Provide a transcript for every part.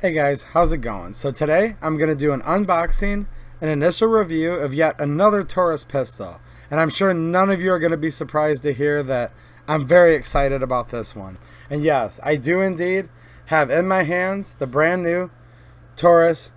Hey guys, how's it going? So today I'm going to do an unboxing, an initial review of yet another Taurus pistol. And I'm sure none of you are going to be surprised to hear that I'm very excited about this one. And yes, I do indeed have in my hands the brand new Taurus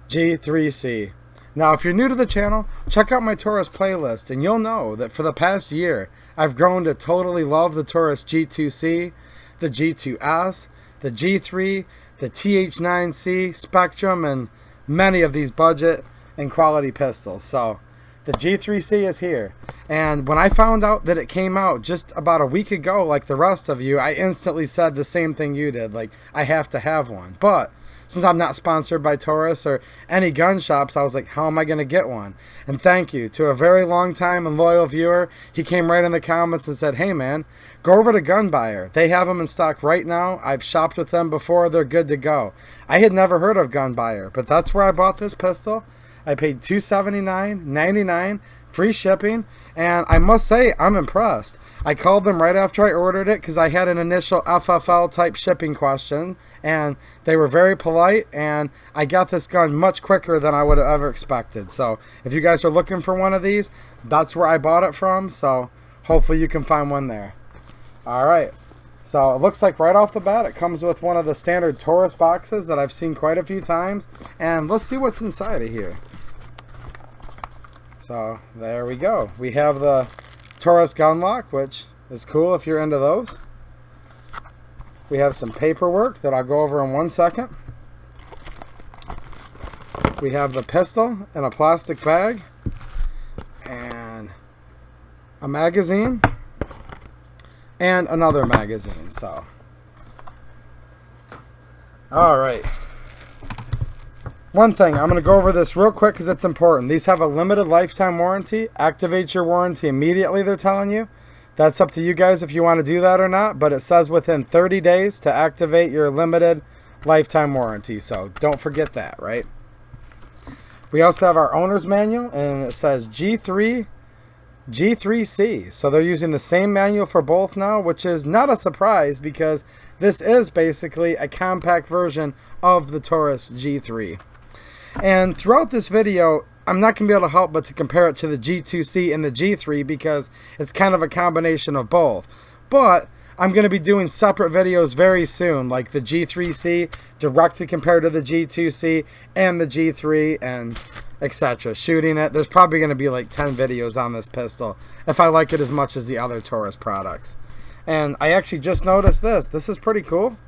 G3C. Now if you're new to the channel, check out my Taurus playlist and you'll know that for the past year I've grown to totally love the Taurus G2C, the G2S, the G3, the TH9C, Spectrum, and many of these budget and quality pistols. So the G3C is here. And when I found out that it came out just about a week ago, like the rest of you, I instantly said the same thing you did. Like, I have to have one. But since I'm not sponsored by Taurus or any gun shops, I was like, how am I going to get one? And thank you to a very long time and loyal viewer. He came right in the comments and said, hey man, go over to Gun Buyer. They have them in stock right now. I've shopped with them before. They're good to go. I had never heard of Gun Buyer, but that's where I bought this pistol. I paid $279.99, free shipping, and I must say I'm impressed. I called them right after I ordered it because I had an initial FFL type shipping question, and they were very polite, and I got this gun much quicker than I would have ever expected. So if you guys are looking for one of these, that's where I bought it from, so hopefully you can find one there. Alright, so it looks like right off the bat it comes with one of the standard Taurus boxes that I've seen quite a few times, and let's see what's inside of here. So there we go. We have the Taurus gun lock, which is cool if you're into those. We have some paperwork that I'll go over in 1 second. We have the pistol in a plastic bag and a magazine and another magazine. So, all right. One thing, I'm going to go over this real quick because it's important. These have a limited lifetime warranty. Activate your warranty immediately, they're telling you. That's up to you guys if you want to do that or not, but it says within 30 days to activate your limited lifetime warranty, so don't forget that, right? We also have our owner's manual, and it says G3C, so they're using the same manual for both now, which is not a surprise because this is basically a compact version of the Taurus G3. And throughout this video, I'm not going to be able to help but to compare it to the G2C and the G3 because it's kind of a combination of both. But I'm going to be doing separate videos very soon, like the G3C directly compared to the G2C and the G3 and etc. Shooting it. There's probably going to be like 10 videos on this pistol if I like it as much as the other Taurus products. And I actually just noticed this. This is pretty cool.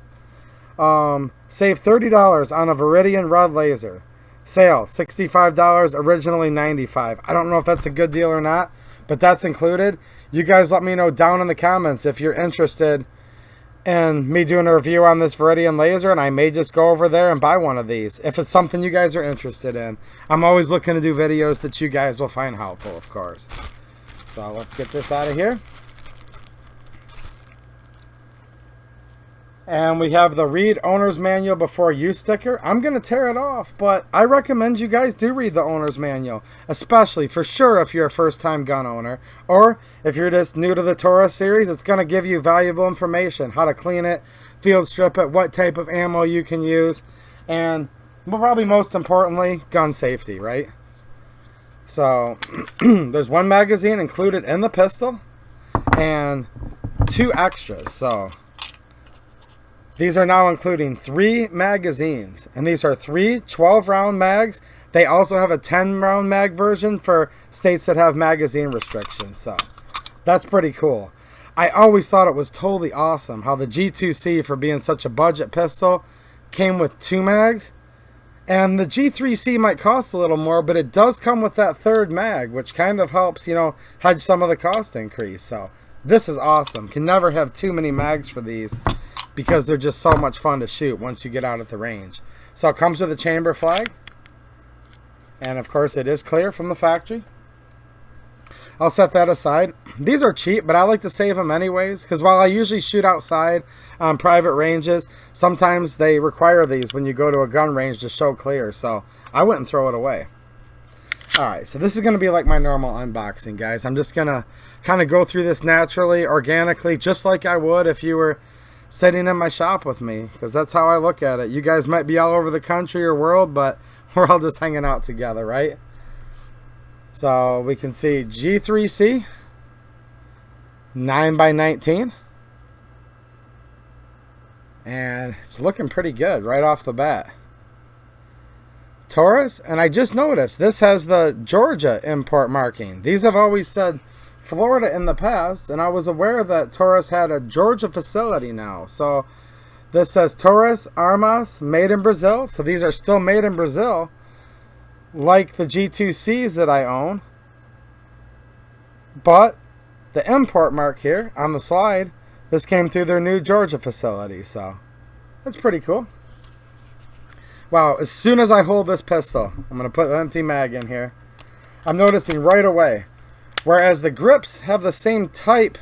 Save $30 on a Viridian red laser. Sale, $65, originally $95. I don't know if that's a good deal or not, but that's included. You guys let me know down in the comments if you're interested in me doing a review on this Viridian laser, and I may just go over there and buy one of these if it's something you guys are interested in. I'm always looking to do videos that you guys will find helpful, of course. So let's get this out of here. And we have the read owner's manual before use sticker. I'm going to tear it off, but I recommend you guys do read the owner's manual, especially for sure if you're a first-time gun owner, or if you're just new to the Taurus series. It's going to give you valuable information, how to clean it, field strip it, what type of ammo you can use, and probably most importantly, gun safety, right? So there's one magazine included in the pistol and 2 extras. So these are now including 3 magazines, and these are 3 12-round mags. They also have a 10-round mag version for states that have magazine restrictions, so that's pretty cool. I always thought it was totally awesome how the G2C, for being such a budget pistol, came with 2 mags, and the G3C might cost a little more, but it does come with that 3rd mag, which kind of helps, you know, hedge some of the cost increase. So this is awesome. Can never have too many mags for these, because they're just so much fun to shoot once you get out at the range. So it comes with a chamber flag, and of course it is clear from the factory. I'll set that aside. These are cheap, but I like to save them anyways, because while I usually shoot outside on private ranges, sometimes they require these when you go to a gun range to show clear, so I wouldn't throw it away. Alright, so this is going to be like my normal unboxing, guys. I'm just going to kind of go through this naturally, organically, just like I would if you were sitting in my shop with me, because that's how I look at it. You guys might be all over the country or world, but we're all just hanging out together, right? So we can see G3C 9x19, and it's looking pretty good right off the bat. Taurus, and I just noticed this has the Georgia import marking. These have always said Florida in the past, and I was aware that Taurus had a Georgia facility now. So this says Taurus Armas, made in Brazil. So these are still made in Brazil, like the G2Cs that I own. But the import mark here on the slide, this came through their new Georgia facility. So that's pretty cool. Wow, as soon as I hold this pistol, I'm going to put the empty mag in here, I'm noticing right away, whereas the grips have the same type,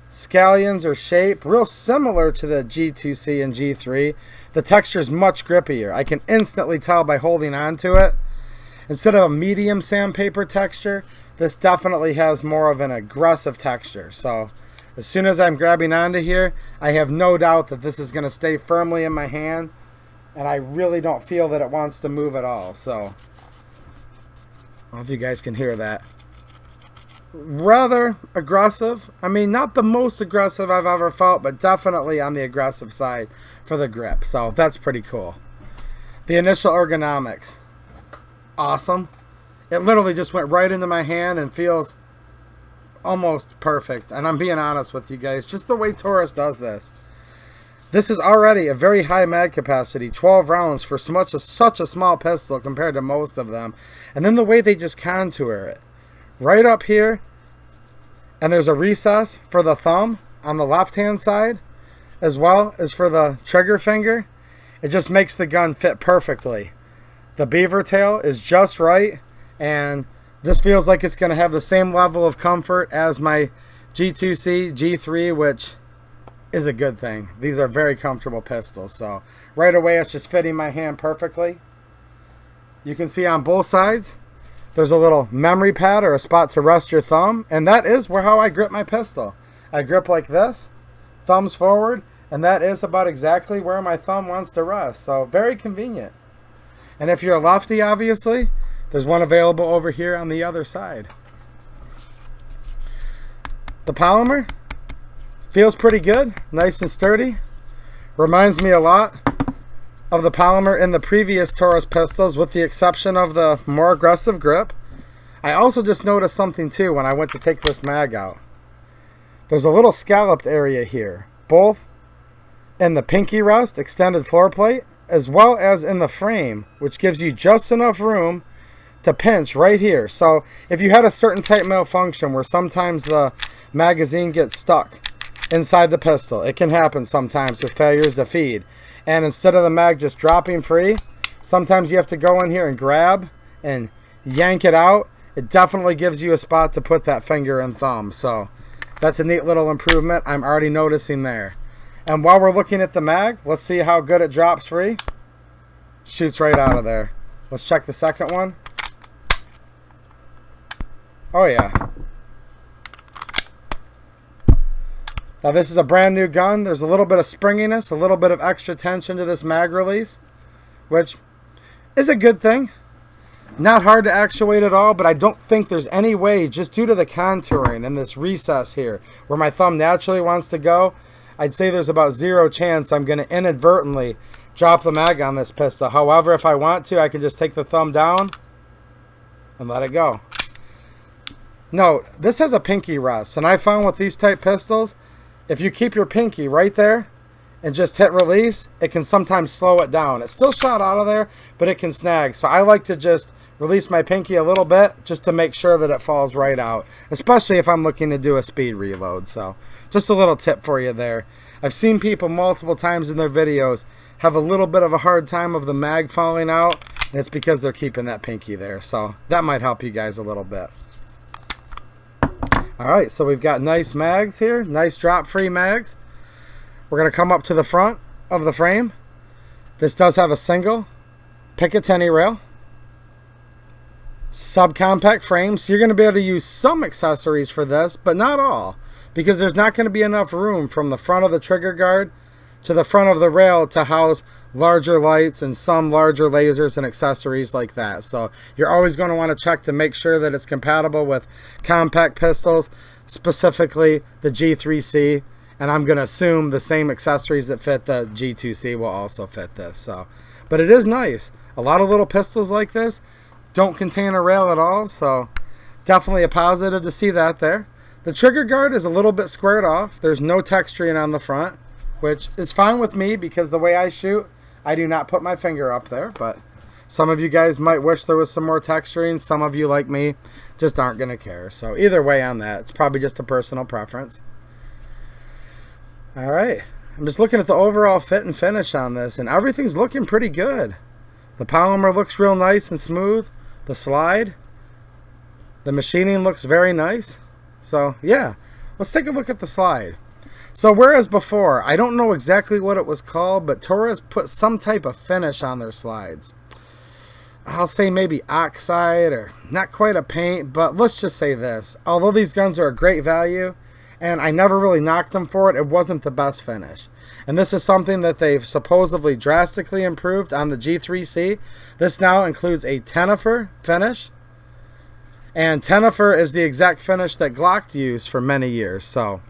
scallions or shape, real similar to the G2C and G3, the texture is much grippier. I can instantly tell by holding onto it. Instead of a medium sandpaper texture, this definitely has more of an aggressive texture. So as soon as I'm grabbing onto here, I have no doubt that this is going to stay firmly in my hand. And I really don't feel that it wants to move at all. So, I don't know if you guys can hear that. Rather aggressive. I mean, not the most aggressive I've ever felt, but definitely on the aggressive side for the grip. So, that's pretty cool. The initial ergonomics. Awesome. It literally just went right into my hand and feels almost perfect. And I'm being honest with you guys. Just the way Taurus does this. This is already a very high mag capacity, 12 rounds for such a small pistol compared to most of them. And then the way they just contour it. Right up here, and there's a recess for the thumb on the left-hand side, as well as for the trigger finger. It just makes the gun fit perfectly. The beaver tail is just right, and this feels like it's going to have the same level of comfort as my G2C, G3, which is a good thing. These are very comfortable pistols. So right away it's just fitting my hand perfectly. You can see on both sides there's a little memory pad or a spot to rest your thumb, and that is how I grip my pistol. I grip like this, thumbs forward, and that is about exactly where my thumb wants to rest. So very convenient. And if you're a lefty, obviously, there's one available over here on the other side. The polymer feels pretty good, nice and sturdy. Reminds me a lot of the polymer in the previous Taurus pistols, with the exception of the more aggressive grip. I also just noticed something too when I went to take this mag out. There's a little scalloped area here, both in the pinky rest, extended floor plate, as well as in the frame, which gives you just enough room to pinch right here. So if you had a certain type malfunction where sometimes the magazine gets stuck inside the pistol, it can happen sometimes with failures to feed, and instead of the mag just dropping free, sometimes you have to go in here and grab and yank it out. It definitely gives you a spot to put that finger and thumb. So that's a neat little improvement I'm already noticing there. And while we're looking at the mag, let's see how good it drops free. Shoots right out of there. Let's check the second one. Oh yeah. Now this is a brand new gun. There's a little bit of springiness, a little bit of extra tension to this mag release, which is a good thing. Not hard to actuate at all, but I don't think there's any way, just due to the contouring and this recess here, where my thumb naturally wants to go, I'd say there's about zero chance I'm going to inadvertently drop the mag on this pistol. However, if I want to, I can just take the thumb down and let it go. Note, this has a pinky rest, and I found with these type pistols, if you keep your pinky right there and just hit release, it can sometimes slow it down. It's still shot out of there, but it can snag. So I like to just release my pinky a little bit just to make sure that it falls right out, especially if I'm looking to do a speed reload. So just a little tip for you there. I've seen people multiple times in their videos have a little bit of a hard time of the mag falling out, and it's because they're keeping that pinky there. So that might help you guys a little bit. Alright, so we've got nice mags here, nice drop-free mags. We're going to come up to the front of the frame. This does have a single Picatinny rail, subcompact frame, so you're going to be able to use some accessories for this, but not all, because there's not going to be enough room from the front of the trigger guard to the front of the rail to house larger lights and some larger lasers and accessories like that. So you're always going to want to check to make sure that it's compatible with compact pistols, specifically the G3C. And I'm going to assume the same accessories that fit the G2C will also fit this. So, but it is nice. A lot of little pistols like this don't contain a rail at all, so definitely a positive to see that there. The trigger guard is a little bit squared off. There's no texturing on the front, which is fine with me because the way I shoot, I do not put my finger up there. But some of you guys might wish there was some more texturing. Some of you, like me, just aren't going to care. So either way on that, it's probably just a personal preference. All right, I'm just looking at the overall fit and finish on this, and everything's looking pretty good. The polymer looks real nice and smooth. The slide, the machining looks very nice. So yeah, let's take a look at the slide. So whereas before, I don't know exactly what it was called, but Taurus put some type of finish on their slides. I'll say maybe oxide or not quite a paint, but let's just say this. Although these guns are a great value, and I never really knocked them for it, it wasn't the best finish. And this is something that they've supposedly drastically improved on the G3C. This now includes a Tenifer finish. And Tenifer is the exact finish that Glock used for many years. So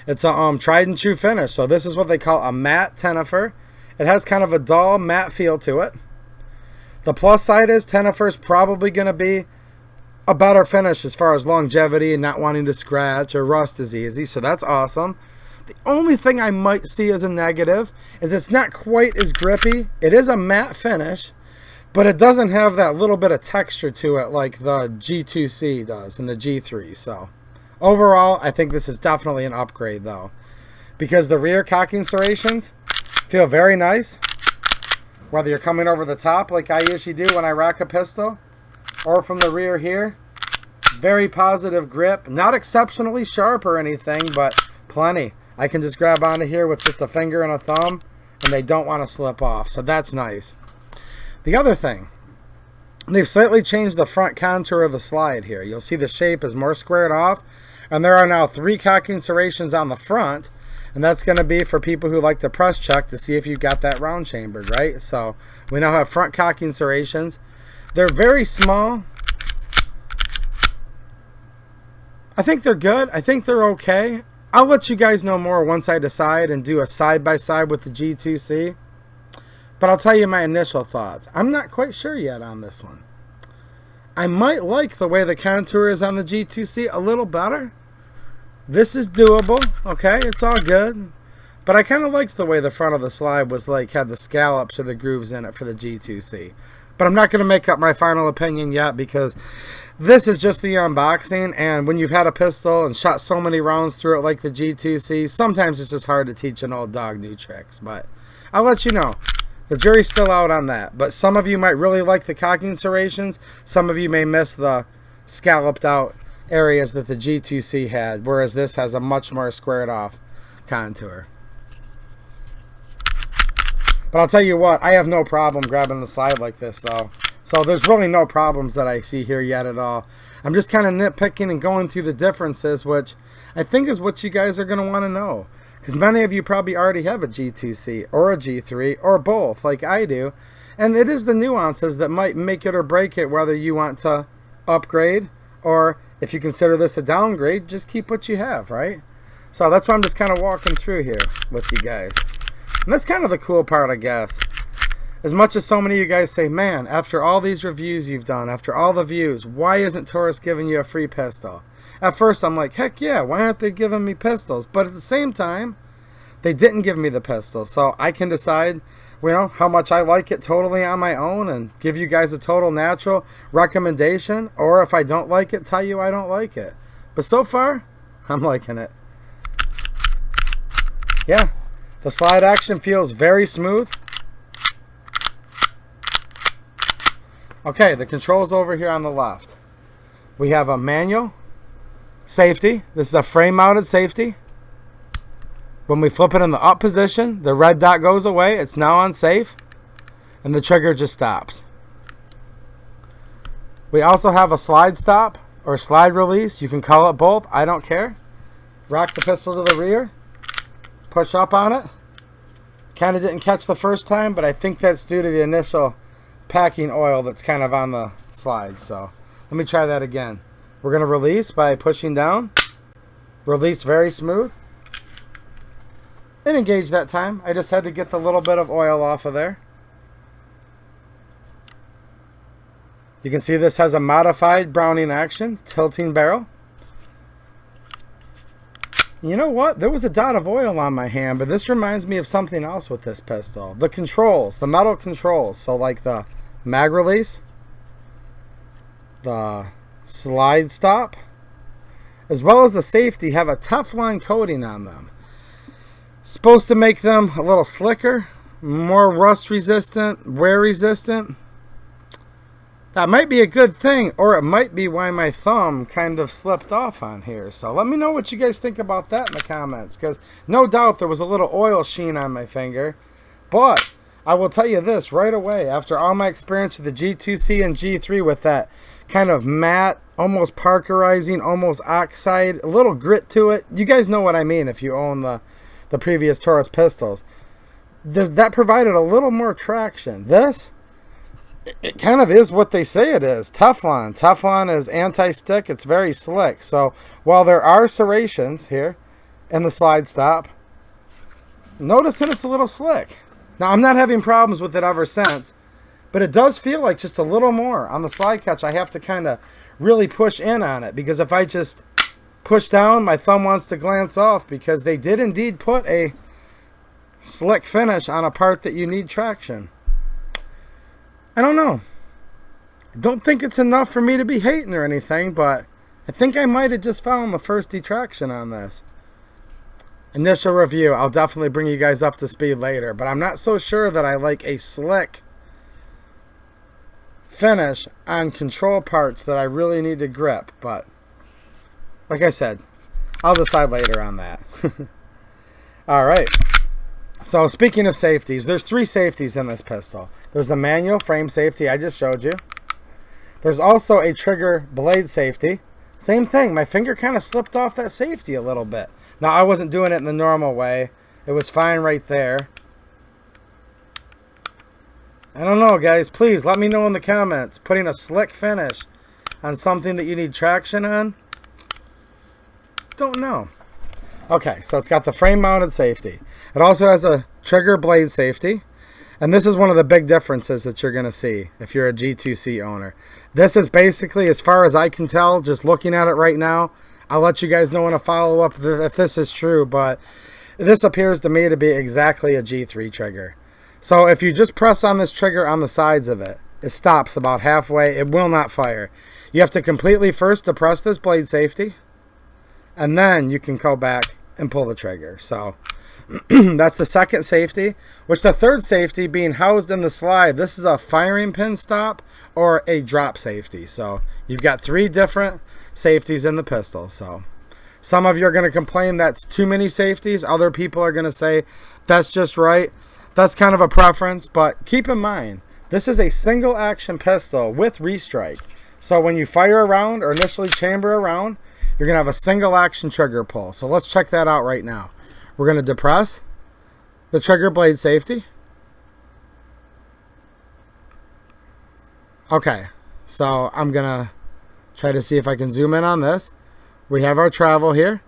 it's a tried and true finish. So this is what they call a matte Tenifer. It has kind of a dull matte feel to it. The plus side is Tenifer is probably going to be a better finish as far as longevity and not wanting to scratch or rust as easy, so that's awesome. The only thing I might see as a negative is it's not quite as grippy. It is a matte finish, but it doesn't have that little bit of texture to it like the G2C does and the G3. So overall, I think this is definitely an upgrade though, because the rear cocking serrations feel very nice, whether you're coming over the top like I usually do when I rack a pistol, or from the rear here. Very positive grip. Not exceptionally sharp or anything, but plenty. I can just grab onto here with just a finger and a thumb, and they don't want to slip off. So that's nice. The other thing, they've slightly changed the front contour of the slide here. You'll see the shape is more squared off, and there are now 3 cocking serrations on the front, and that's going to be for people who like to press check to see if you've got that round chambered, right? So we now have front cocking serrations. They're very small. I think they're good. I think they're okay. I'll let you guys know more once I decide and do a side-by-side with the G2C. But I'll tell you my initial thoughts. I'm not quite sure yet on this one. I might like the way the contour is on the G2C a little better. This is doable, okay? It's all good. But I kind of liked the way the front of the slide was like, had the scallops or the grooves in it for the G2C. But I'm not going to make up my final opinion yet because this is just the unboxing, and when you've had a pistol and shot so many rounds through it like the G2C, sometimes it's just hard to teach an old dog new tricks. But I'll let you know. The jury's still out on that. But some of you might really like the cocking serrations. Some of you may miss the scalloped out areas that the G2C had, whereas this has a much more squared off contour. But I'll tell you what, I have no problem grabbing the slide like this though. So there's really no problems that I see here yet at all. I'm just kind of nitpicking and going through the differences, which I think is what you guys are going to want to know. Because many of you probably already have a G2C or a G3 or both like I do. And it is the nuances that might make it or break it, whether you want to upgrade or if you consider this a downgrade, just keep what you have, right? So that's why I'm just kind of walking through here with you guys. And that's kind of the cool part, I guess. As much as so many of you guys say, man, after all these reviews you've done, after all the views, why isn't Taurus giving you a free pistol? At first I'm like, heck yeah, why aren't they giving me pistols? But at the same time, they didn't give me the pistol. So I can decide, you know, how much I like it totally on my own and give you guys a total natural recommendation. Or if I don't like it, tell you I don't like it. But so far, I'm liking it. Yeah. The slide action feels very smooth. Okay, the controls over here on the left. We have a manual safety. This is a frame mounted safety. When we flip it in the up position, the red dot goes away. It's now on safe. And the trigger just stops. We also have a slide stop or slide release. You can call it both. I don't care. Rock the pistol to the rear. Push up on it. Kind of didn't catch the first time, but I think that's due to the initial packing oil that's kind of on the slide. So let me try that again. We're going to release by pushing down. Released very smooth. And engage that time. I just had to get the little bit of oil off of there. You can see this has a modified Browning action, tilting barrel. You know what? There was a dot of oil on my hand, but this reminds me of something else with this pistol. The controls, the metal controls. So like the mag release, the slide stop, as well as the safety have a Teflon coating on them. Supposed to make them a little slicker, more rust resistant, wear resistant. That might be a good thing, or it might be why my thumb kind of slipped off on here. So let me know what you guys think about that in the comments, because no doubt there was a little oil sheen on my finger. But I will tell you this right away, after all my experience with the G2C and G3 with that kind of matte, almost parkerizing, almost oxide, a little grit to it. You guys know what I mean if you own the previous Taurus pistols. That provided a little more traction. This, it kind of is what they say it is. Teflon. Teflon is anti-stick. It's very slick. So while there are serrations here in the slide stop, notice that it's a little slick. Now I'm not having problems with it ever since, but it does feel like just a little more. On the slide catch, I have to kind of really push in on it, because if I just push down, my thumb wants to glance off, because they did indeed put a slick finish on a part that you need traction. I don't know. I don't think it's enough for me to be hating or anything, but I think I might have just found the first detraction on this. Initial review, I'll definitely bring you guys up to speed later, but I'm not so sure that I like a slick finish on control parts that I really need to grip. But like I said, I'll decide later on that. Alright, so speaking of safeties, there's 3 safeties in this pistol. There's the manual frame safety I just showed you. There's also a trigger blade safety. Same thing, my finger kind of slipped off that safety a little bit. Now I wasn't doing it in the normal way. It was fine right there. I don't know, guys. Please let me know in the comments. Putting a slick finish on something that you need traction on? Don't know. Okay, so it's got the frame mounted safety. It also has a trigger blade safety. And this is one of the big differences that you're going to see if you're a G2C owner. This is basically, as far as I can tell, just looking at it right now, I'll let you guys know in a follow-up if this is true, but this appears to me to be exactly a G3 trigger. So if you just press on this trigger on the sides of it, it stops about halfway. It will not fire. You have to completely first depress this blade safety, and then you can go back and pull the trigger. So that's the second safety, which the third safety being housed in the slide, this is a firing pin stop or a drop safety. So you've got 3 different safeties in the pistol. So some of you are going to complain that's too many safeties. Other people are going to say that's just right. That's kind of a preference, but keep in mind, this is a single action pistol with restrike. So when you fire a round or initially chamber a round, you're going to have a single action trigger pull. So let's check that out right now. We're going to depress the trigger blade safety. Okay, so I'm going to try to see if I can zoom in on this. We have our travel here.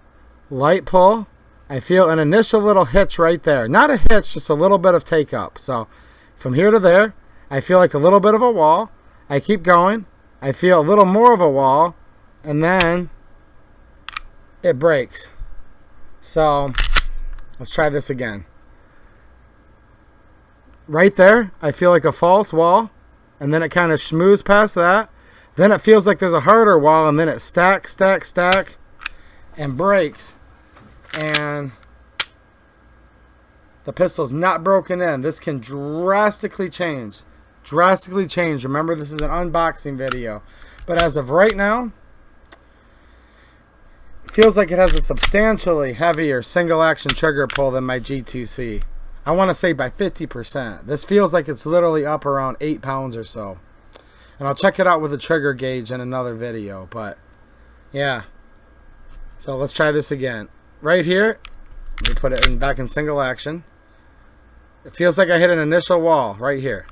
Light pull. I feel an initial little hitch right there. Not a hitch, just a little bit of take up. So from here to there, I feel like a little bit of a wall. I keep going. I feel a little more of a wall. And then it breaks. So let's try this again. Right there, I feel like a false wall. And then it kind of schmoos past that. Then it feels like there's a harder wall. And then it stacks, and breaks. And the pistol's not broken in. This can drastically change. Remember, this is an unboxing video. But as of right now, it feels like it has a substantially heavier single action trigger pull than my G2C. I want to say by 50%. This feels like it's literally up around 8 pounds or so. And I'll check it out with a trigger gauge in another video. But yeah. So let's try this again. Right here, let me put it back in single action. It feels like I hit an initial wall right here.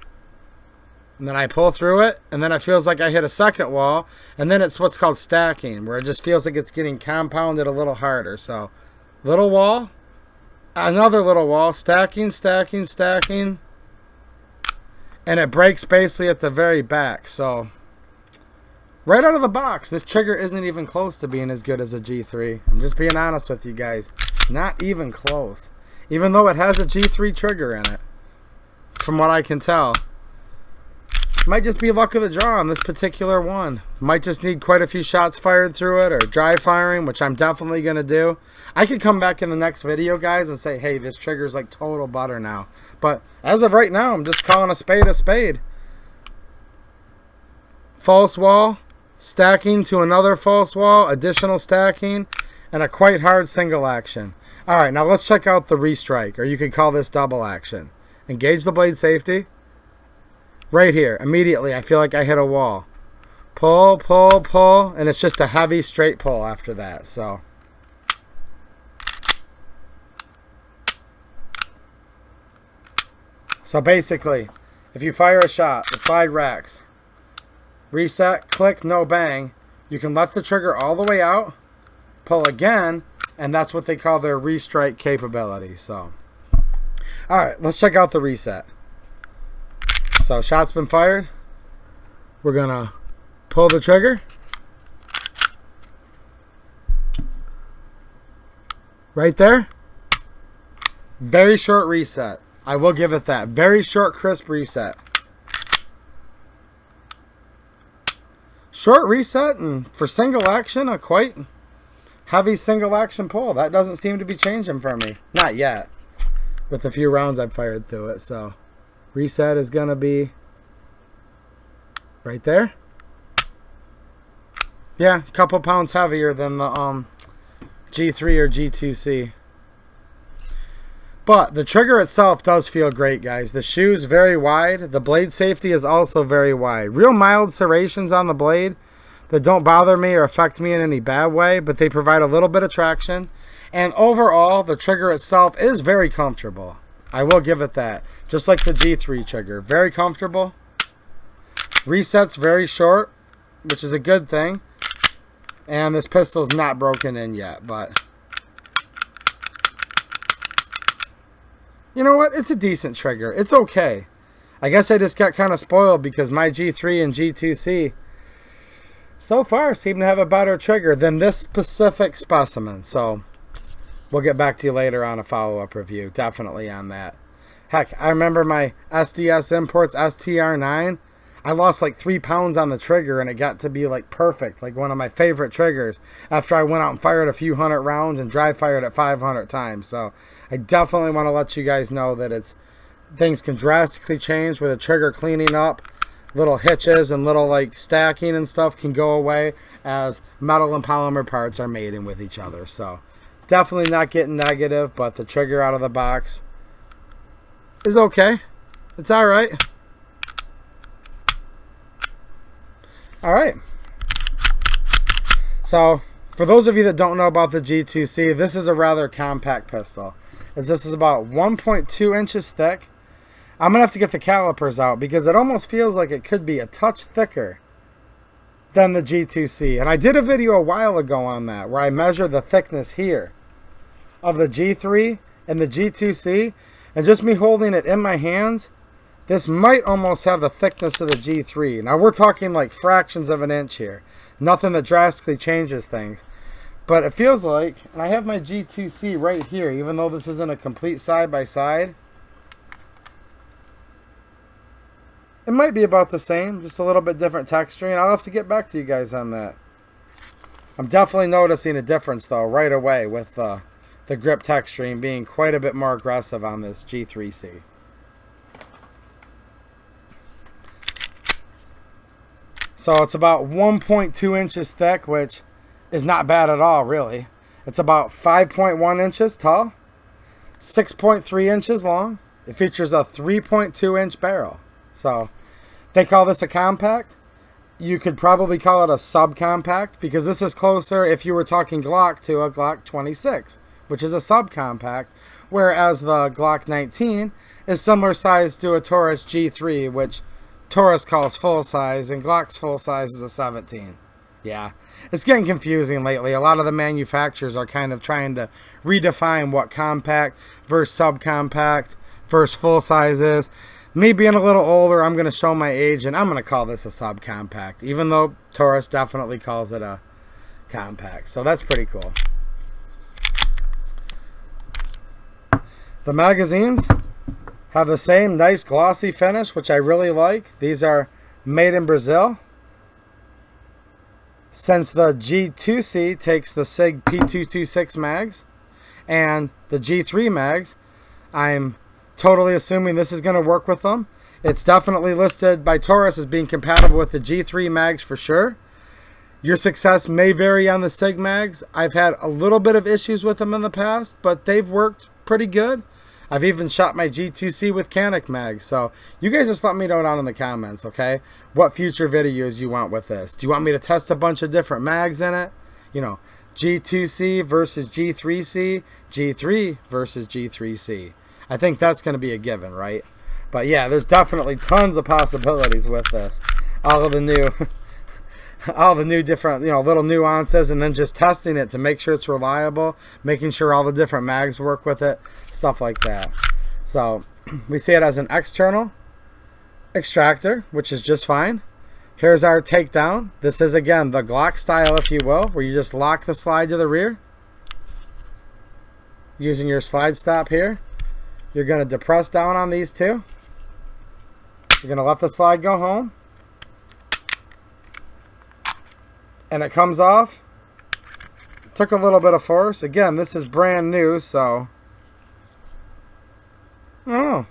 And then I pull through it, and then it feels like I hit a second wall, and then it's what's called stacking, where it just feels like it's getting compounded a little harder. So, little wall, another little wall, stacking, stacking, stacking, and it breaks basically at the very back. So, right out of the box, this trigger isn't even close to being as good as a G3. I'm just being honest with you guys. Not even close. Even though it has a G3 trigger in it, from what I can tell. Might just be luck of the draw on this particular one. Might just need quite a few shots fired through it, or dry firing, which I'm definitely going to do. I could come back in the next video, guys, and say, hey, this trigger's like total butter now. But as of right now, I'm just calling a spade a spade. False wall, stacking to another false wall, additional stacking, and a quite hard single action. Alright, now let's check out the restrike, or you could call this double action. Engage the blade safety. Right here, immediately, I feel like I hit a wall. Pull, pull, pull, and it's just a heavy straight pull after that. So basically, if you fire a shot, the slide racks, reset, click, no bang, you can let the trigger all the way out, pull again, and that's what they call their restrike capability. So, alright, let's check out the reset. So, shot's been fired. We're going to pull the trigger. Right there. Very short reset. I will give it that. Very short, crisp reset. Short reset, and for single action, a quite heavy single action pull. That doesn't seem to be changing for me. Not yet. With a few rounds I've fired through it, so... Reset is going to be right there. Yeah, a couple pounds heavier than the G3 or G2C. But the trigger itself does feel great, guys. The shoe's very wide. The blade safety is also very wide. Real mild serrations on the blade that don't bother me or affect me in any bad way, but they provide a little bit of traction. And overall, the trigger itself is very comfortable. I will give it that. Just like the G3 trigger. Very comfortable. Reset's very short, which is a good thing. And this pistol's not broken in yet, but... You know what? It's a decent trigger. It's okay. I guess I just got kind of spoiled because my G3 and G2C so far seem to have a better trigger than this specific specimen. So... We'll get back to you later on a follow-up review. Definitely on that. Heck, I remember my SDS Imports STR9. I lost like 3 pounds on the trigger, and it got to be like perfect. Like one of my favorite triggers after I went out and fired a few hundred rounds and dry fired it 500 times. So I definitely want to let you guys know that things can drastically change with a trigger cleaning up. Little hitches and little like stacking and stuff can go away as metal and polymer parts are mating with each other. So... Definitely not getting negative, but the trigger out of the box is okay. It's alright. Alright. So, for those of you that don't know about the G2C, this is a rather compact pistol. This is about 1.2 inches thick. I'm going to have to get the calipers out because it almost feels like it could be a touch thicker than the G2C. And I did a video a while ago on that where I measured the thickness here of the G3 and the G2C, and just me holding it in my hands, this might almost have the thickness of the G3. Now we're talking like fractions of an inch here. Nothing that drastically changes things. But it feels like, and I have my G2C right here, even though this isn't a complete side-by-side, it might be about the same, just a little bit different texturing. I'll have to get back to you guys on that. I'm definitely noticing a difference, though, right away with the grip texturing being quite a bit more aggressive on this G3C. So it's about 1.2 inches thick, which is not bad at all, really. It's about 5.1 inches tall, 6.3 inches long. It features a 3.2 inch barrel. So they call this a compact. You could probably call it a subcompact because this is closer, if you were talking Glock, to a Glock 26, which is a subcompact, whereas the Glock 19 is similar size to a Taurus G3, which Taurus calls full size, and Glock's full size is a 17. Yeah, it's getting confusing lately. A lot of the manufacturers are kind of trying to redefine what compact versus subcompact versus full size is. Me being a little older, I'm going to show my age, and I'm going to call this a subcompact, even though Taurus definitely calls it a compact. So that's pretty cool. The magazines have the same nice glossy finish, which I really like. These are made in Brazil. Since the G2C takes the SIG P226 mags and the G3 mags, I'm totally assuming this is going to work with them. It's definitely listed by Taurus as being compatible with the G3 mags for sure. Your success may vary on the SIG mags. I've had a little bit of issues with them in the past, but they've worked pretty good. I've even shot my G2C with Canic mags, so you guys just let me know down in the comments, okay? What future videos you want with this. Do you want me to test a bunch of different mags in it? You know, G2C versus G3C, G3 versus G3C. I think that's going to be a given, right? But yeah, there's definitely tons of possibilities with this. All the new different, you know, little nuances, and then just testing it to make sure it's reliable, making sure all the different mags work with it, stuff like that. So we see it as an external extractor, which is just fine. Here's our takedown. This is, again, the Glock style, if you will, where you just lock the slide to the rear using your slide stop here. You're going to depress down on these two. You're going to let the slide go home. And it comes off. Took a little bit of force. Again, this is brand new, so I don't know.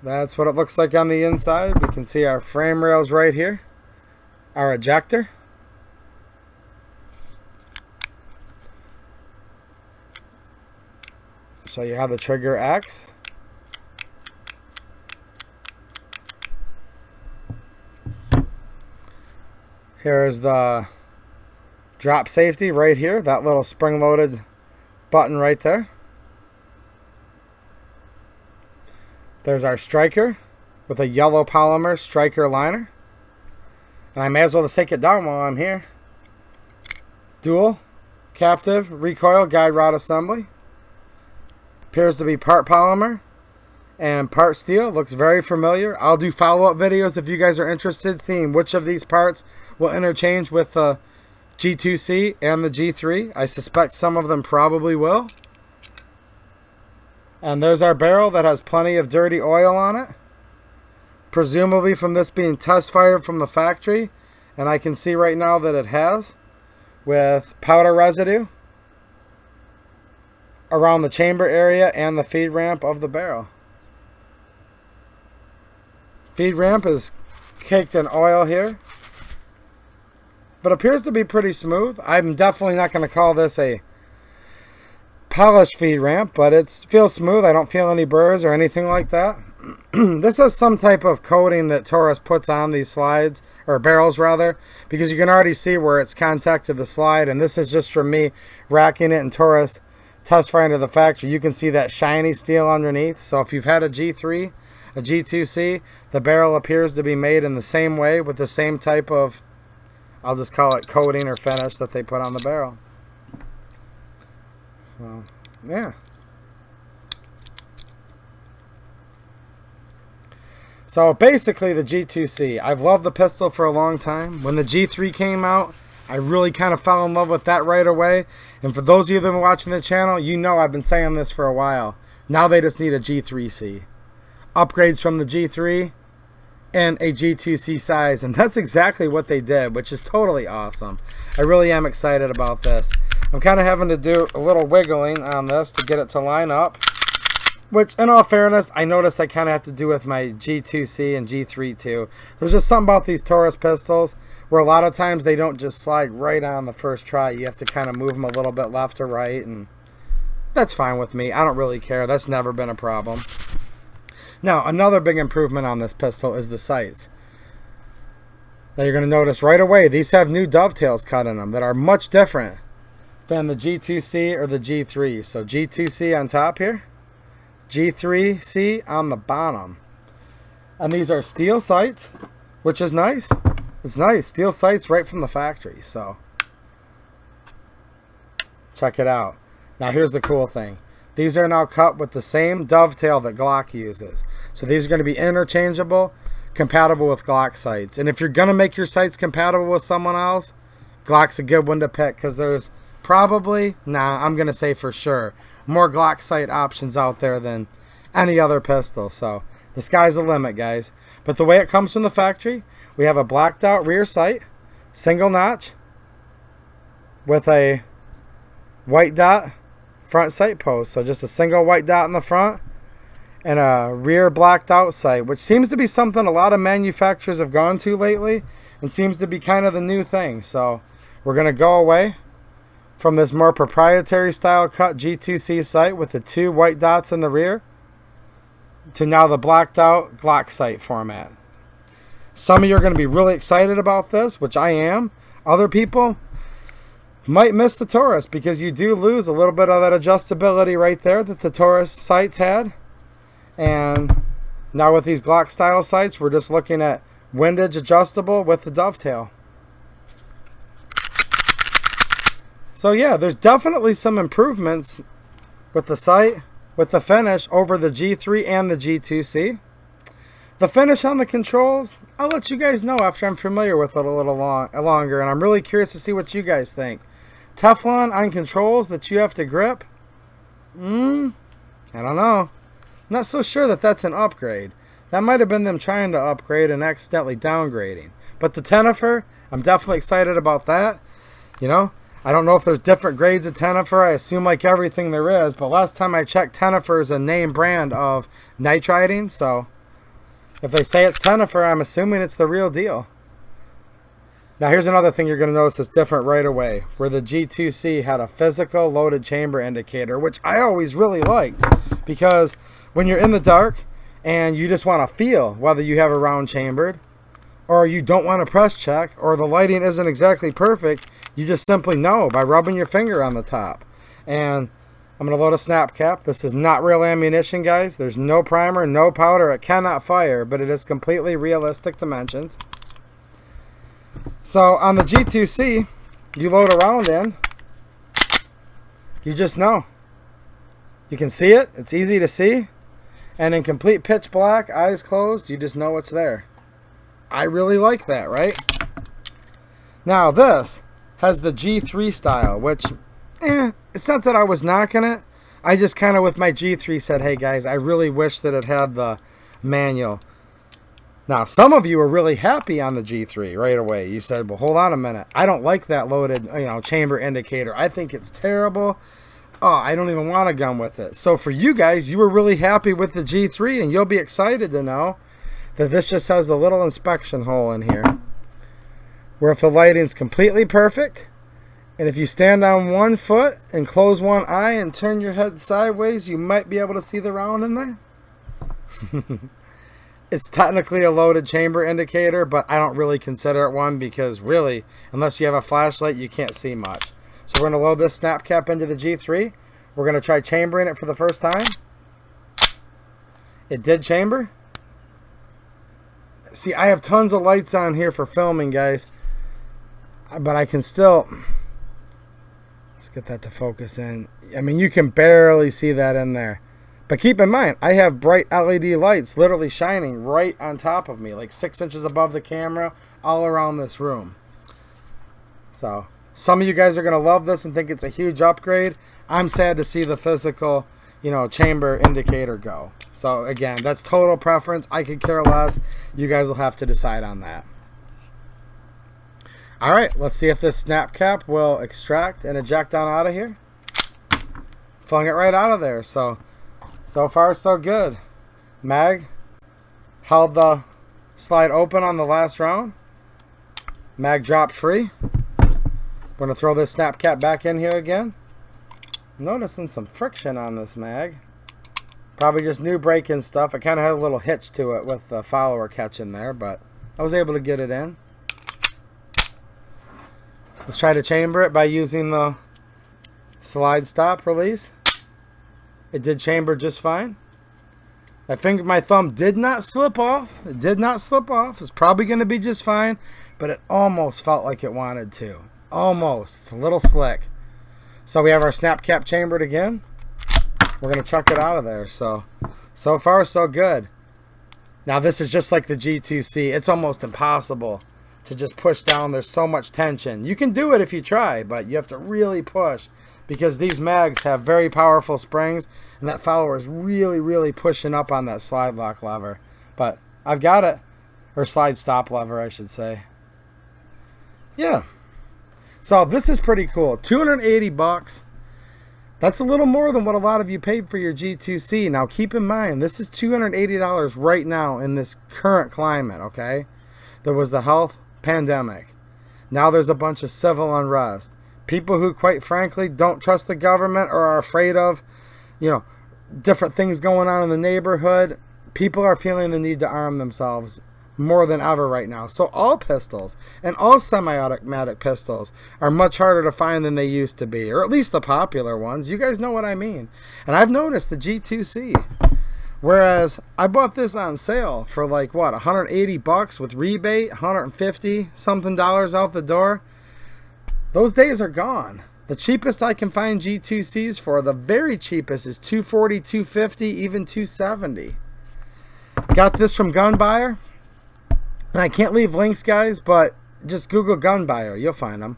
That's what it looks like on the inside. We can see our frame rails right here. Our ejector. So you have the trigger X. Here is the drop safety right here. That little spring-loaded button right there. There's our striker with a yellow polymer striker liner. And I may as well just take it down while I'm here. Dual captive recoil guide rod assembly. Appears to be part polymer and part steel. Looks very familiar. I'll do follow-up videos if you guys are interested, seeing which of these parts will interchange with the G2C and the G3. I suspect some of them probably will. And there's our barrel that has plenty of dirty oil on it, presumably from this being test fired from the factory, and I can see right now that it has, with powder residue around the chamber area and the feed ramp of the barrel. Feed ramp is caked in oil here, but appears to be pretty smooth. I'm definitely not going to call this a polished feed ramp, but it feels smooth. I don't feel any burrs or anything like that. This has some type of coating that Taurus puts on these slides, or barrels rather, because you can already see where it's contacted the slide, and this is just from me racking it in Taurus test firing to the factory. You can see that shiny steel underneath. So if you've had a G3, a G2C, the barrel appears to be made in the same way with the same type of, I'll just call it coating or finish that they put on the barrel. So, yeah. So basically the G2C, I've loved the pistol for a long time. When the G3 came out, I really kind of fell in love with that right away. And for those of you that have been watching the channel, you know I've been saying this for a while. Now they just need a G3C. Upgrades from the G3 and a G2C size. And that's exactly what they did, which is totally awesome. I really am excited about this. I'm kind of having to do a little wiggling on this to get it to line up. Which, in all fairness, I noticed I kind of have to do with my G2C and G3 too. There's just something about these Taurus pistols where a lot of times they don't just slide right on the first try. You have to kind of move them a little bit left or right, and that's fine with me. I don't really care. That's never been a problem. Now, another big improvement on this pistol is the sights. Now you're going to notice right away, these have new dovetails cut in them that are much different than the G2C or the G3. So G2C on top here, G3C on the bottom. And these are steel sights, which is nice. It's nice. Steel sights right from the factory. So check it out. Now here's the cool thing. These are now cut with the same dovetail that Glock uses. So these are going to be interchangeable, compatible with Glock sights. And if you're going to make your sights compatible with someone else, Glock's a good one to pick, because there's probably, I'm going to say for sure, more Glock sight options out there than any other pistol. So the sky's the limit, guys. But the way it comes from the factory, we have a blacked out rear sight, single notch, with a white dot front sight post. So just a single white dot in the front and a rear blacked out sight, which seems to be something a lot of manufacturers have gone to lately and seems to be kind of the new thing. So we're going to go away from this more proprietary style cut G2C sight with the two white dots in the rear to now the blacked out Glock sight format. Some of you are going to be really excited about this, which I am. Other people might miss the Taurus, because you do lose a little bit of that adjustability right there that the Taurus sights had. And now with these Glock style sights, we're just looking at windage adjustable with the dovetail. So yeah, there's definitely some improvements with the sight, with the finish over the G3 and the G2C. The finish on the controls, I'll let you guys know after I'm familiar with it a little longer, and I'm really curious to see what you guys think. Teflon on controls that you have to grip? I don't know. Not so sure that that's an upgrade. That might have been them trying to upgrade and accidentally downgrading. But the Tenifer, I'm definitely excited about that. You know, I don't know if there's different grades of Tenifer. I assume like everything there is. But last time I checked, Tenifer is a name brand of nitriding. So if they say it's Tenifer, I'm assuming it's the real deal. Now here's another thing you're going to notice is different right away. Where the G2C had a physical loaded chamber indicator, which I always really liked. Because when you're in the dark and you just want to feel whether you have a round chambered, or you don't want to press check, or the lighting isn't exactly perfect, you just simply know by rubbing your finger on the top. And I'm going to load a snap cap. This is not real ammunition, guys. There's no primer, no powder. It cannot fire, but it is completely realistic dimensions. So on the G2C, you load a round in, you just know. You can see it. It's easy to see. And in complete pitch black, eyes closed, you just know it's there. I really like that, right? Now this has the G3 style, which, it's not that I was knocking it. I just kind of with my G3 said, hey guys, I really wish that it had the manual. Now, some of you are really happy on the G3 right away. You said, well, hold on a minute. I don't like that loaded, chamber indicator. I think it's terrible. Oh, I don't even want a gun with it. So for you guys, you were really happy with the G3, and you'll be excited to know that this just has a little inspection hole in here, where if the lighting's completely perfect, and if you stand on one foot and close one eye and turn your head sideways, you might be able to see the round in there. It's technically a loaded chamber indicator, but I don't really consider it one, because really, unless you have a flashlight, you can't see much. So we're going to load this snap cap into the G3. We're going to try chambering it for the first time. It did chamber. See, I have tons of lights on here for filming, guys, but I can still... Let's get that to focus in. I mean, you can barely see that in there. But keep in mind, I have bright LED lights literally shining right on top of me, like 6 inches above the camera, all around this room. So, some of you guys are going to love this and think it's a huge upgrade. I'm sad to see the physical, chamber indicator go. So, again, that's total preference. I could care less. You guys will have to decide on that. All right, let's see if this snap cap will extract and eject on out of here. Flung it right out of there. So far, so good. Mag held the slide open on the last round. Mag dropped free. I'm going to throw this snap cap back in here again. Noticing some friction on this mag. Probably just new break-in stuff. It kind of had a little hitch to it with the follower catch in there, but I was able to get it in. Let's try to chamber it by using the Slide stop release. It did chamber just fine. My thumb did not slip off. It did not slip off. It's probably going to be just fine, but it almost felt like it wanted to. Almost. It's a little slick. So we have our snap cap chambered again. We're going to chuck it out of there. So far, so good. Now this is just like the G2C. It's almost impossible to just push down. There's so much tension. You can do it if you try, but you have to really push because these mags have very powerful springs, and that follower is really, really pushing up on that slide lock lever. But I've got it. Or slide stop lever, I should say. Yeah. So this is pretty cool. 280 bucks. That's a little more than what a lot of you paid for your G2C. Now keep in mind, this is $280 right now in this current climate, okay? There was the health pandemic. Now there's a bunch of civil unrest. People who, quite frankly, don't trust the government or are afraid of, different things going on in the neighborhood. People are feeling the need to arm themselves more than ever right now. So all pistols and all semi-automatic pistols are much harder to find than they used to be, or at least the popular ones. You guys know what I mean. And I've noticed the G2C. Whereas I bought this on sale for like what, 180 bucks with rebate, 150 something dollars out the door. Those days are gone. The cheapest I can find G2Cs for, the very cheapest, is $240, $250, even $270. Got this from Gun Buyer. And I can't leave links, guys, but just Google Gun Buyer. You'll find them.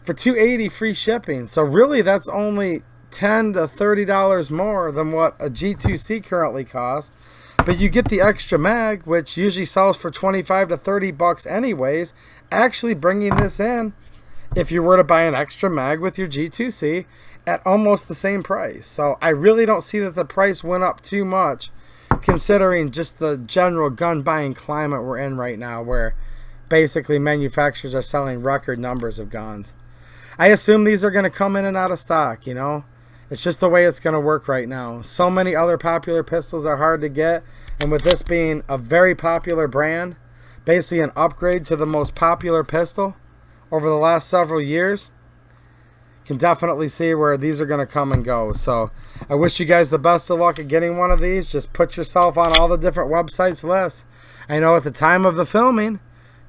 For $280 free shipping. So really that's only $10 to $30 more than what a G2C currently costs. But you get the extra mag, which usually sells for 25 to 30 bucks anyways, actually bringing this in, if you were to buy an extra mag with your G2C, at almost the same price. So I really don't see that the price went up too much, considering just the general gun buying climate we're in right now, where basically manufacturers are selling record numbers of guns. I assume these are going to come in and out of stock, It's just the way it's going to work right now. So many other popular pistols are hard to get, and with this being a very popular brand, basically an upgrade to the most popular pistol over the last several years, can definitely see where these are going to come and go. So I wish you guys the best of luck at getting one of these. Just put yourself on all the different websites lists. I know at the time of the filming,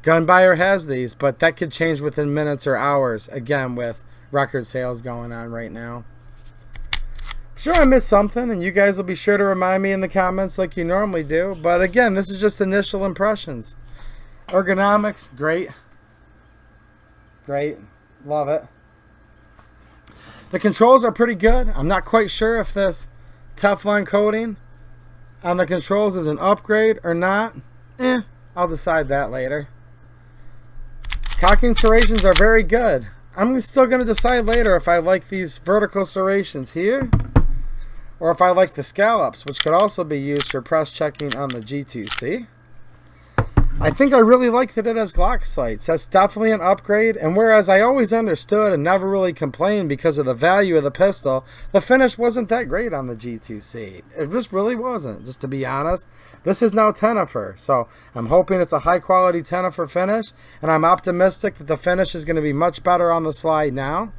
Gun Buyer has these, but that could change within minutes or hours, again, with record sales going on right now. I'm sure I missed something, and you guys will be sure to remind me in the comments like you normally do. But again, this is just initial impressions. Ergonomics, great. Great. Love it. The controls are pretty good. I'm not quite sure if this Teflon coating on the controls is an upgrade or not. I'll decide that later. Cocking serrations are very good. I'm still going to decide later if I like these vertical serrations here, or if I like the scallops, which could also be used for press checking on the G2C. I think I really like that it has Glock sights. That's definitely an upgrade. And whereas I always understood and never really complained because of the value of the pistol, the finish wasn't that great on the G2C. It just really wasn't, just to be honest. This is now Tenefer, so I'm hoping it's a high quality Tenefer finish, and I'm optimistic that the finish is going to be much better on the slide now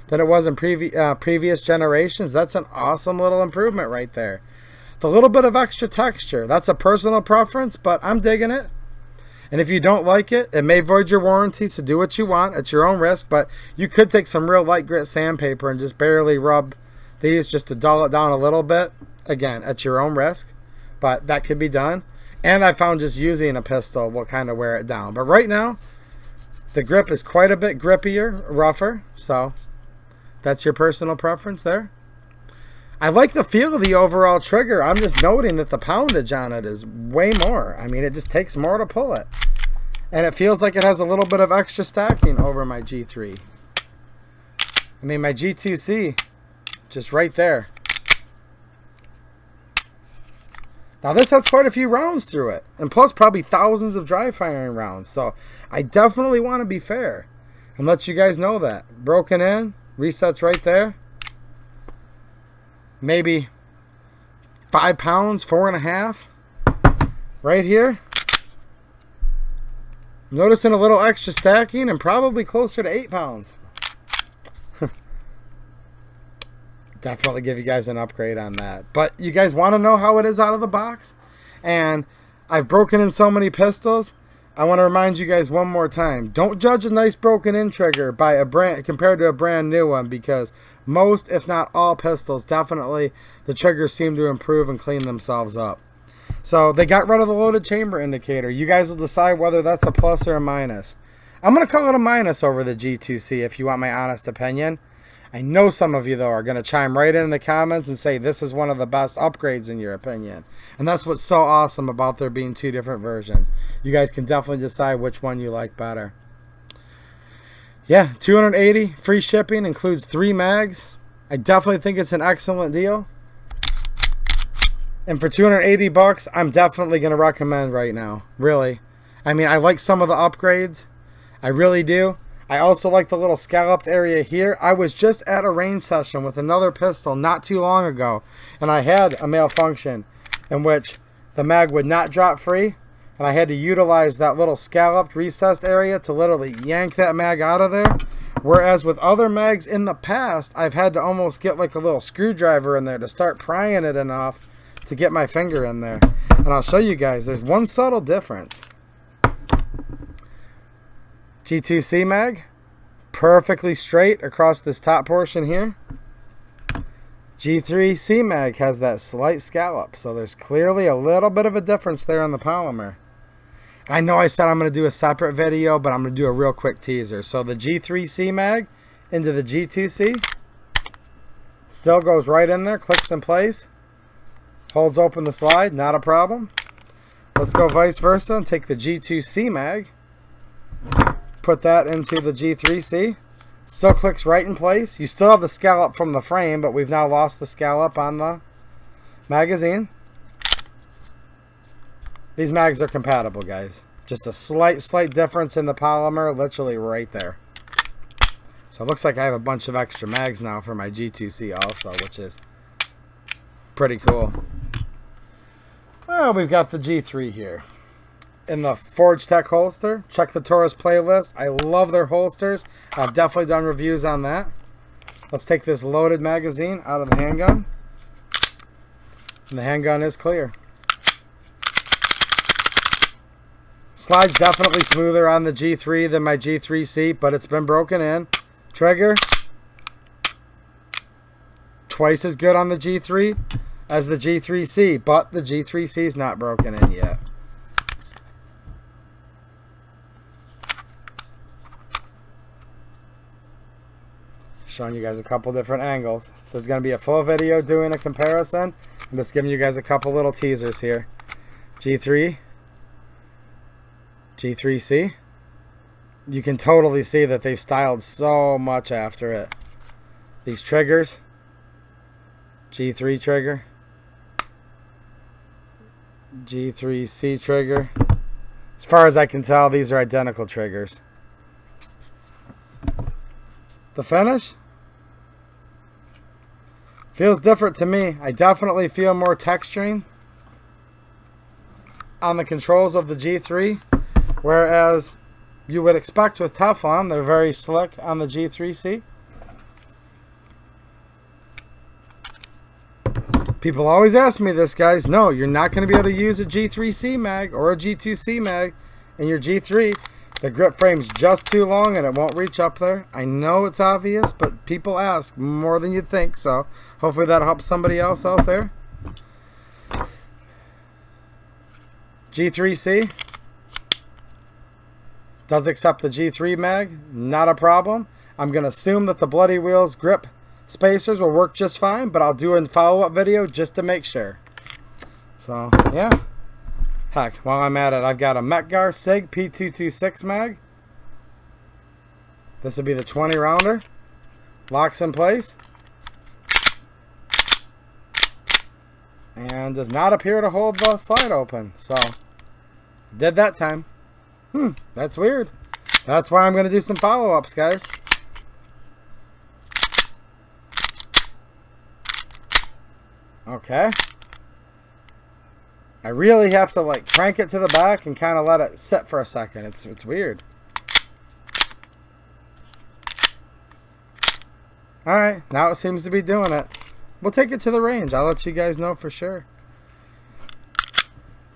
than it was in previous generations. That's an awesome little improvement right there. The little bit of extra texture, that's a personal preference, but I'm digging it. And if you don't like it, it may void your warranty, so do what you want at your own risk. But you could take some real light grit sandpaper and just barely rub these just to dull it down a little bit. Again, at your own risk. But that could be done. And I found just using a pistol will kind of wear it down. But right now, the grip is quite a bit grippier, rougher. So that's your personal preference there. I like the feel of the overall trigger. I'm just noting that the poundage on it is way more. I mean, it just takes more to pull it. And it feels like it has a little bit of extra stacking over my G3. I mean, my G2C, just right there. Now this has quite a few rounds through it. And plus probably thousands of dry firing rounds. So I definitely want to be fair and let you guys know that. Broken in, resets right there. Maybe 5 pounds, 4.5 right here. Noticing a little extra stacking and probably closer to 8 pounds. definitely give you guys an upgrade on that. But you guys want to know how it is out of the box? And I've broken in so many pistols. I want to remind you guys one more time. Don't judge a nice broken in trigger by a brand compared to a brand new one, because most, if not all pistols, definitely the triggers seem to improve and clean themselves up. So they got rid of the loaded chamber indicator. You guys will decide whether that's a plus or a minus. I'm going to call it a minus over the G2C if you want my honest opinion. I know some of you, though, are going to chime right in the comments and say this is one of the best upgrades in your opinion. And that's what's so awesome about there being two different versions. You guys can definitely decide which one you like better. Yeah, $280, free shipping, includes 3 mags. I definitely think it's an excellent deal. And for $280, I'm definitely going to recommend right now. Really. I mean, I like some of the upgrades. I really do. I also like the little scalloped area here. I was just at a range session with another pistol not too long ago, and I had a malfunction in which the mag would not drop free, and I had to utilize that little scalloped recessed area to literally yank that mag out of there. Whereas with other mags in the past, I've had to almost get like a little screwdriver in there to start prying it enough to get my finger in there. And I'll show you guys, there's one subtle difference. G2C mag, perfectly straight across this top portion here. G3C mag has that slight scallop, so there's clearly a little bit of a difference there on the polymer. I know I said I'm going to do a separate video, but I'm going to do a real quick teaser. So the G3C mag into the G2C still goes right in there, clicks in place, holds open the slide, not a problem. Let's go vice versa and take the G2C mag, put that into the G3C. Still clicks right in place. You still have the scallop from the frame, but we've now lost the scallop on the magazine. These mags are compatible, guys. Just a slight difference in the polymer, literally right there. So it looks like I have a bunch of extra mags now for my G2C also, which is pretty cool. Well, we've got the G3 here in the Forge Tech holster. Check the Taurus playlist. I love their holsters. I've definitely done reviews on that. Let's take this loaded magazine out of the handgun. And the handgun is clear. Slide's definitely smoother on the G3 than my G3C, but it's been broken in. Trigger, twice as good on the G3 as the G3C, but the G3C is not broken in yet. Showing you guys a couple different angles. There's going to be a full video doing a comparison. I'm just giving you guys a couple little teasers here. G3, G3C. You can totally see that they've styled so much after it. These triggers, G3 trigger, G3C trigger. As far as I can tell, these are identical triggers. The finish feels different to me. I definitely feel more texturing on the controls of the G3, whereas you would expect with Teflon, they're very slick on the G3C. People always ask me this, guys. No, you're not going to be able to use a G3C mag or a G2C mag in your G3. The grip frame's just too long and it won't reach up there. I know it's obvious, but people ask more than you think, so hopefully that helps somebody else out there. G3C does accept the G3 mag, not a problem. I'm going to assume that the Bloody Wheels grip spacers will work just fine, but I'll do a follow-up video just to make sure. So, yeah. Heck, while I'm at it, I've got a Metgar SIG P226 mag. This will be the 20 rounder. Locks in place. And does not appear to hold the slide open. So, did that time. That's weird. That's why I'm going to do some follow-ups, guys. Okay. I really have to like crank it to the back and kind of let it sit for a second. It's weird. Alright, now it seems to be doing it. we'll take it to the range. I'll let you guys know for sure.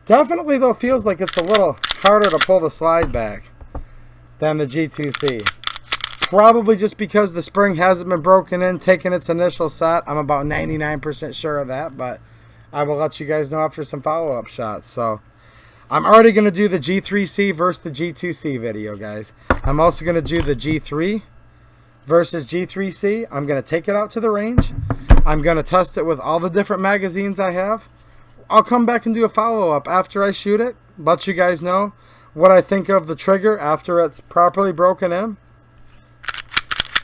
Definitely, though, feels like it's a little harder to pull the slide back than the G2C. Probably just because the spring hasn't been broken in, taking its initial set. I'm about 99% sure of that, but I will let you guys know after some follow-up shots. So I'm already going to do the G3C versus the G2C video, guys. I'm also going to do the G3 versus G3C. I'm going to take it out to the range. I'm going to test it with all the different magazines I have. I'll come back and do a follow-up after I shoot it. Let you guys know what I think of the trigger after it's properly broken in.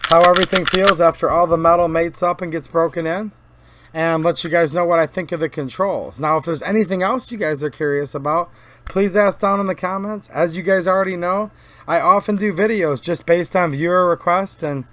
How everything feels after all the metal mates up and gets broken in. And let you guys know what I think of the controls. Now, if there's anything else you guys are curious about, please ask down in the comments. As you guys already know, I often do videos just based on viewer requests and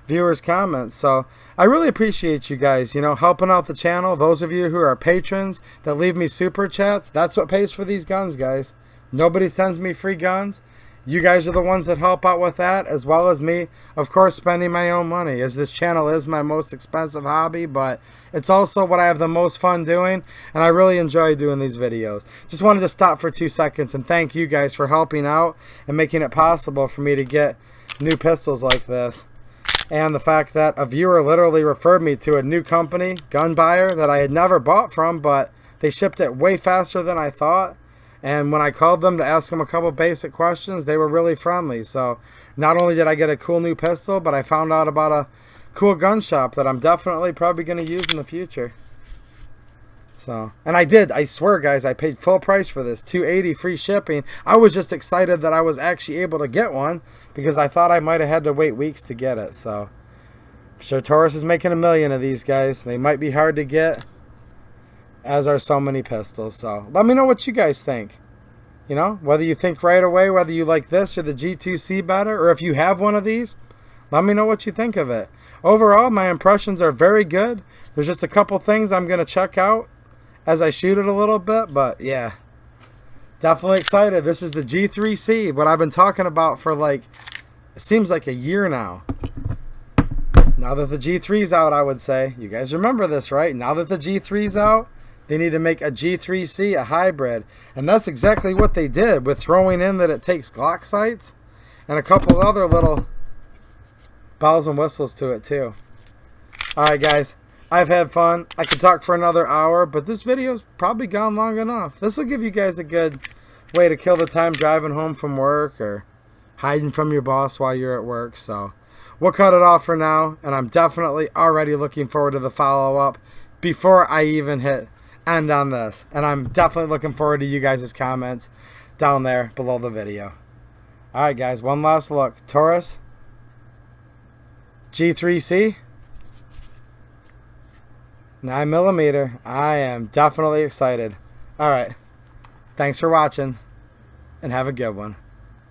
viewers' comments. So I really appreciate you guys, helping out the channel. Those of you who are patrons that leave me super chats, that's what pays for these guns, guys. Nobody sends me free guns. You guys are the ones that help out with that, as well as me, of course, spending my own money, as this channel is my most expensive hobby, but it's also what I have the most fun doing, and I really enjoy doing these videos. Just wanted to stop for 2 seconds and thank you guys for helping out and making it possible for me to get new pistols like this. And the fact that a viewer literally referred me to a new company, gun buyer, that I had never bought from, but they shipped it way faster than I thought. And when I called them to ask them a couple basic questions, they were really friendly. So not only did I get a cool new pistol, but I found out about a cool gun shop that I'm definitely probably going to use in the future. So, and I swear, guys, I paid full price for this, $280 free shipping. I was just excited that I was actually able to get one because I thought I might have had to wait weeks to get it. So I'm sure Taurus is making a million of these, guys. They might be hard to get, as are so many pistols. So let me know what you guys think. Whether you think right away, whether you like this or the G2C better, or if you have one of these, let me know what you think of it. Overall, my impressions are very good. There's just a couple things I'm going to check out as I shoot it a little bit, but yeah, definitely excited. This is the G3C, what I've been talking about for it seems like a year now. Now that the G3's out, I would say, you guys remember this, right? Now that the G3's out, they need to make a G3C, a hybrid. And that's exactly what they did with throwing in that it takes Glock sights and a couple other little bells and whistles to it too. Alright guys, I've had fun. I could talk for another hour, but this video's probably gone long enough. This will give you guys a good way to kill the time driving home from work or hiding from your boss while you're at work. So we'll cut it off for now, and I'm definitely already looking forward to the follow-up before I even hit end on this. And I'm definitely looking forward to you guys' comments down there below the video. Alright guys, one last look. Taurus G3C 9mm. I am definitely excited. Alright, thanks for watching and have a good one.